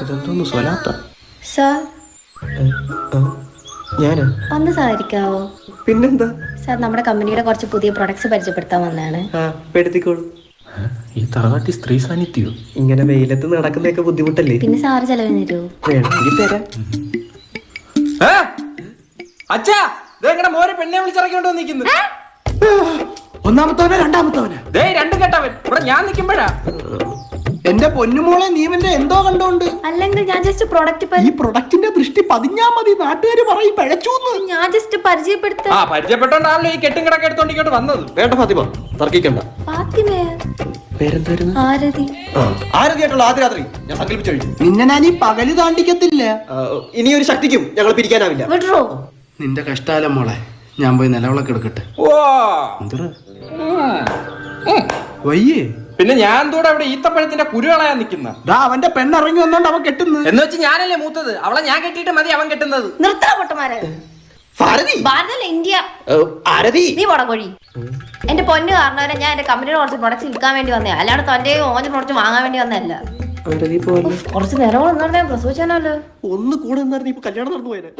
ഇതെന്തോന്ന് സ്വലാത്ത? സാർ ഞാന് ഒന്ന് സഹകരിക്കാവോ? പിന്നെന്താ? സാർ നമ്മുടെ കമ്പനിയുടെ കുറച്ച് പുതിയ പ്രൊഡക്ട്സ് പരിചയപ്പെടുത്താൻ വന്നതാണ്. എടുത്തിക്കോളൂ. ഈ തറവാട്ടി സ്ത്രീ സാന്നിധ്യോ? ഇങ്ങനെ വെയിലത്ത് നടക്കുന്നതൊക്കെ ബുദ്ധിമുട്ടല്ലേ? പിന്നെ സാറ് ചെലവിന് തരുമോ? വേണമെങ്കിൽ തരാം. അച്ഛാ, ഇതെങ്ങനെ മോരെ പെണ്ണെ വിളിച്ചിറക്കിക്കൊണ്ടോ നിൽക്കുന്നു? ഒന്നാമത്തവനെ രണ്ടാമത്തവന് ദേ രണ്ടും കേട്ടവൻ ഇവിടെ ഞാൻ നിൽക്കുമ്പോഴാ. എന്റെ പൊന്നുമോളെ നീവന്റെ എന്തോ കണ്ടോണ്ട്. അല്ലെങ്കിൽ ഞാൻ ജസ്റ്റ് പ്രൊഡക്റ്റ് ഈ പ്രൊഡക്റ്റിന്റെ ദൃഷ്ടി പതിഞ്ഞാ മതി, നാട്ടുകാര് പറയും പഴച്ചൂന്ന്. ഞാൻ ജസ്റ്റ് പരിചയപ്പെടുത്ത. പരിചയപ്പെട്ടോണ്ടാണല്ലോ ഈ കെട്ടും കിടക്കെ എടുത്തോണ്ട് ഇങ്ങോട്ട് വന്നത്. വേണ്ട ഫാത്തിമ, തർക്കിക്കണ്ട. ഫാത്തിമേ, പേരെന്തായിരുന്നു? ആരതി. ആരതിയായിട്ടുള്ള ആദ്യ രാത്രി ഞാൻ സങ്കല്പിച്ചു കഴിഞ്ഞു. നിന്നെ ഞാൻ ഈ പകല് താണ്ടിക്കത്തില്ല. ഇനിയൊരു ശക്തിക്കും ഞങ്ങൾ പിരിക്കാനാവില്ല. വിട്രോ. നിന്റെ കഷ്ടാലം മോളെ, ഞാൻ പോയി നിലവിളക്ക് എടുക്കട്ടെ. വയ്യേ പിന്നെ ഞാൻ കൂടെ അവിടെ ഈത്തപ്പഴത്തിന്റെ കുരു കളയാൻ നിൽക്കുന്ന. അവന്റെ പെണ്ണിറങ്ങി വന്നോണ്ട് അവൻ കെട്ടുന്നു. എന്ന് വെച്ച് ഞാനല്ലേ മൂത്തത്? അവളെ ഞാൻ കെട്ടിയിട്ട് മതി അവൻ കെട്ടുന്നത്. നിർത്തണ പൊട്ടന്മാരെ. ഭാരതല്ല ഇന്ത്യ. ആരതി നീ പടകൊഴി. എന്റെ പൊന്ന് കാരണവരെ ഞാൻ എന്റെ കമ്പനിയുടെ കുറച്ച് പ്രൊഡക്ട്സ് വിൽക്കാൻ വേണ്ടി വന്നേ, അല്ലാണ്ട് തന്റെ ഓന്റെ പ്രൊഡക്റ്റ് വാങ്ങാൻ വേണ്ടി വന്നതല്ല. ആരതി പോലെ കുറച്ച് നേരം പ്രസവിച്ചാലോ. ഒന്ന് കൂടെ നിന്നായിരുന്നു ഇപ്പൊ കല്യാണം നടന്നു പോയത്.